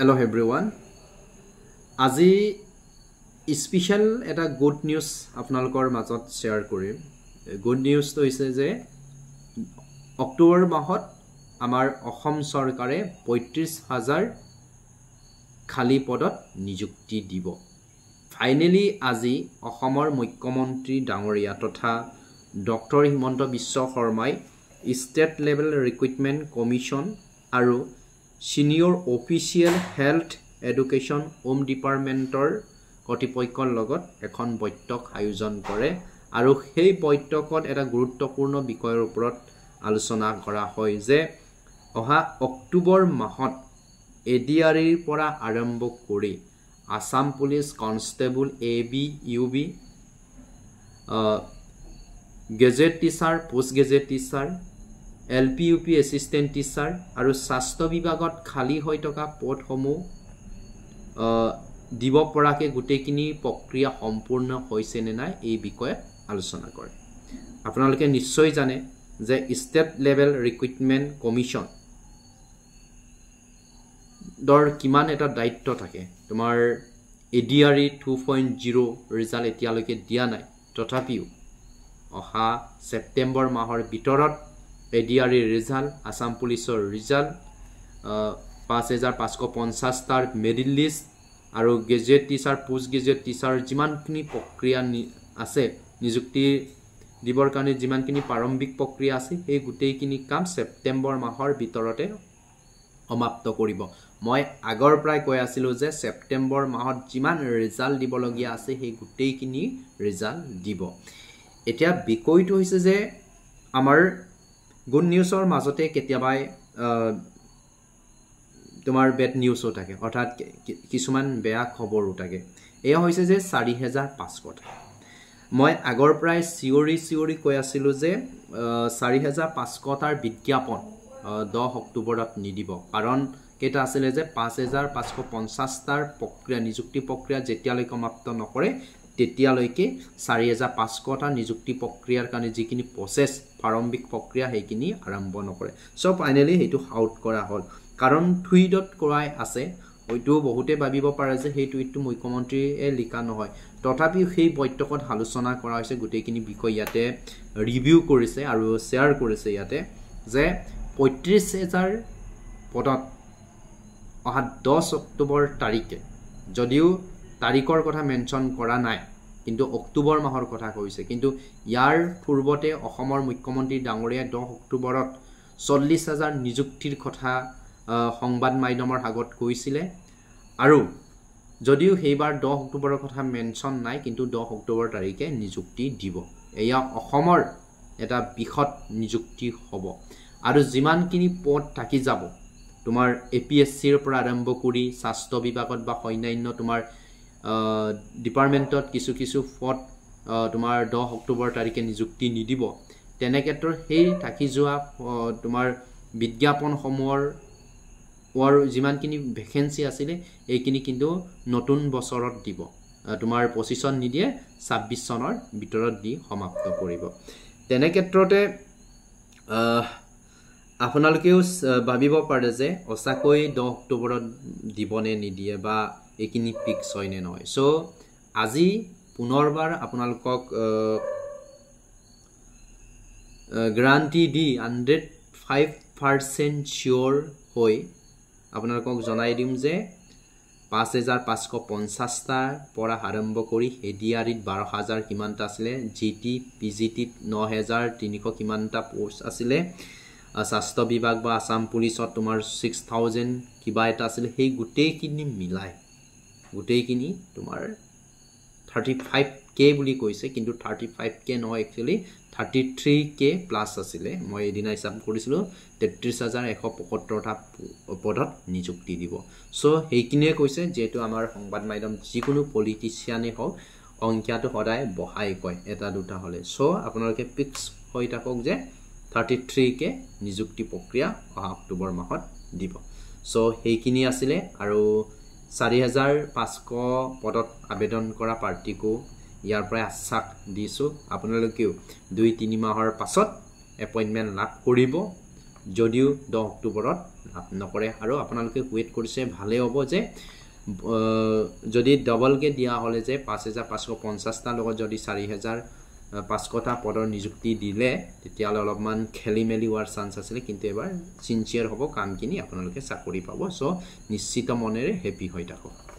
Hello everyone. আজি special এটা good news আপোনালোকৰ মাজত শেয়াৰ কৰিম। গুড নিউজ তো হৈছে যে অক্টোবৰ মাহত আমাৰ অসম চৰকাৰে ৩৫,০০০ খালী পদত নিযুক্তি দিব। ফাইনালি আজি অসমৰ মুখ্যমন্ত্ৰী ডাঙৰীয়া তথা ডক্টৰ হিমন্ত বিশ্ব শৰ্মাই ষ্টেট লেভেল ৰিক্ৰুটমেণ্ট কমিশ্যন আৰু Senior Official Health Education Home Departmentor কৰ্তৃপক্ষৰ লগত এখন বৈঠক আয়োজন কৰে আৰু সেই বৈঠকত এটা গুৰুত্বপূৰ্ণ বিষয়ৰ ওপৰত আলোচনা কৰা হয় যে অহা অক্টোবৰ মাহত এডিআৰইৰ পৰা আৰম্ভ কৰি Assam police constable AB UB gazette teacher post gazette teacher LPUP assistant teacher আৰু স্বাস্থ্য বিভাগত খালী হৈ থকা পদসমূহ দিব পৰাকে গুটেকিনি প্ৰক্ৰিয়া সম্পূৰ্ণ হৈছে নে নাই এই বিষয়ে আলোচনা কৰে। আপোনালোকে নিশ্চয় জানে যে ষ্টেট লেভেল ৰিক্ৰুটমেণ্ট কমিশ্যন দৰ কিমান এটা দায়িত্ব থাকে। তোমাৰ এডিআৰই 2.0 ৰিজাল্ট এতিয়ালৈকে দিয়া নাই, তথাপিও অহা ছেপ্টেম্বৰ মাহৰ ভিতৰত এডিআৰই ৰিজাল্ট আসাম পুলিচৰ ৰিজাল্ট ৫,৫৫০টাৰ মেৰিট লিষ্ট আৰু gazette teacher post gazette teacher যিমানখিনি প্ৰক্ৰিয়া আছে নিযুক্তি দিবৰ কাৰণে যিমানখিনি প্ৰাৰম্ভিক প্ৰক্ৰিয়া আছে সেই গোটেইখিনি কাম ছেপ্টেম্বৰ মাহৰ ভিতৰতে সমাপ্ত কৰিব। মই আগৰ পৰাই কৈ আছিলোঁ যে ছেপ্টেম্বৰ মাহত যিমান ৰিজাল্ট দিবলগীয়া আছে সেই গোটেইখিনি ৰিজাল্ট দিব। এতিয়া বিষয়টো হৈছে যে আমাৰ গুড নিউজৰ মাজতে কেতিয়াবা তোমাৰ বেড নিউজও থাকে, অৰ্থাৎ কিছুমান বেয়া খবৰো থাকে। এয়া হৈছে যে ৪,৫০০ মই আগৰ পৰাই চিঞৰি কৈ আছিলোঁ যে ৪,৫০০টাৰ বিজ্ঞাপন 10 অক্টোবৰত নিদিব। কাৰণ কেইটা আছিলে যে ৫,৫৫০টাৰ প্ৰক্ৰিয়া নিযুক্তি প্ৰক্ৰিয়া যেতিয়ালৈকে সমাপ্ত নকৰে তেতিয়ালৈকে ৪,৫০০টা নিযুক্তি প্ৰক্ৰিয়াৰ কাৰণে যিখিনি প্ৰচেছ প্ৰাৰম্ভিক প্ৰক্ৰিয়া সেইখিনি আৰম্ভ নকৰে। চ' ফাইনেলি সেইটো আউট কৰা হ'ল। কাৰণ টুইটত কৰাই আছে, হয়তো বহুতে ভাবিব পাৰে যে সেই টুইটটো মুখ্যমন্ত্ৰীয়ে লিখা নহয়, তথাপিও সেই বৈঠকত আলোচনা কৰা হৈছে। গোটেইখিনি বিষয় ইয়াতে ৰিভিউ কৰিছে আৰু শ্বেয়াৰ কৰিছে ইয়াতে যে ৩৫,০০০ পদত অহা 10 অক্টোবৰ তাৰিখে, যদিও তাৰিখৰ কথা মেনশ্যন কৰা নাই কিন্তু অক্টোবৰ মাহৰ কথা কৈছে, কিন্তু ইয়াৰ পূৰ্বতে অসমৰ মুখ্যমন্ত্ৰী ডাঙৰীয়াই 10 অক্টোবৰত ৪০,০০০ নিযুক্তিৰ কথা সংবাদ মাধ্যমৰ আগত কৈছিলে। আৰু যদিও সেইবাৰ 10 অক্টোবৰৰ কথা মেনশ্যন নাই কিন্তু 10 অক্টোবৰ তাৰিখে নিযুক্তি দিব। এয়া অসমৰ এটা বৃহৎ নিযুক্তি হ'ব আৰু যিমানখিনি পদ থাকি যাব তোমাৰ APSCৰ পৰা আৰম্ভ কৰি স্বাস্থ্য বিভাগত বা অন্যান্য তোমাৰ ডিপাৰ্টমেণ্টত কিছু পদ তোমাৰ 10 অক্টোবৰ তাৰিখে নিযুক্তি নিদিব। তেনে ক্ষেত্ৰত সেই থাকি যোৱা তোমাৰ বিজ্ঞাপনসমূহৰ যিমানখিনি ভেকেঞ্চি আছিলে এইখিনি কিন্তু নতুন বছৰত দিব। তোমাৰ 25 চন নিদিয়ে, 26 চনৰ ভিতৰত দি সমাপ্ত কৰিব। তেনে ক্ষেত্ৰতে আপোনালোকেও ভাবিব পাৰে যে সঁচাকৈ 10 অক্টোবৰত দিবনে নিদিয়ে বা এইখিনি ফিক্স হয় নে নহয়। চ' আজি পুনৰবাৰ আপোনালোকক গ্যাৰাণ্টি দি 105% চিয়ৰ হৈ আপোনালোকক জনাই দিম যে ৫,৫৫০টাৰ পৰা আৰম্ভ কৰি এডিআৰইত ১২,০০০ কিমানটা আছিলে, GT PGTত ৯,৩০০ কিমানটা পোষ্ট আছিলে, স্বাস্থ্য বিভাগ বা আসাম পুলিচত তোমাৰ 6,000 কিবা এটা আছিলে, সেই গোটেইখিনি মিলাই গোটেইখিনি তোমাৰ 35K বুলি কৈছে, কিন্তু 35K নহয়, একচুৱেলি 33K প্লাছ আছিলে। মই এদিনা হিচাপ কৰিছিলোঁ ৩৩,১৭৫টা পদত নিযুক্তি দিব। চ' সেইখিনিয়ে কৈছে, যিহেতু আমাৰ সংবাদ মাধ্যম যিকোনো পলিটিচিয়ানে হওক সংখ্যাটো সদায় বঢ়াই কয় এটা দুটা হ'লে। চ' আপোনালোকে ফিক্স হৈ থাকক যে 33K নিযুক্তি প্ৰক্ৰিয়া অহা অক্টোবৰ মাহত দিব। চ' সেইখিনি আছিলে আৰু ৪,৫০০ পদত আবেদন কৰা প্ৰাৰ্থীকো ইয়াৰ পৰাই আশ্বাস দিছোঁ আপোনালোকেও 2-3 মাহৰ পাছত এপইণ্টমেণ্ট লাভ কৰিব যদিও 10 অক্টোবৰত নকৰে আৰু আপোনালোকে ৱেইট কৰিছে ভালে হ'ব যে যদি ডবলকে দিয়া হলে যে 5550 টা লগত যদি 4500টা পদৰ নিযুক্তি দিলে তেতিয়ালে অলপমান খেলিমেলি হোৱাৰ চান্স আছিল কিন্তু এবাৰ সিনচিয়াৰ হ'ব কামখিনি আপোনালোকে চাকৰি পাব সো নিশ্চিত মনেৰে হেপি হৈ থাকক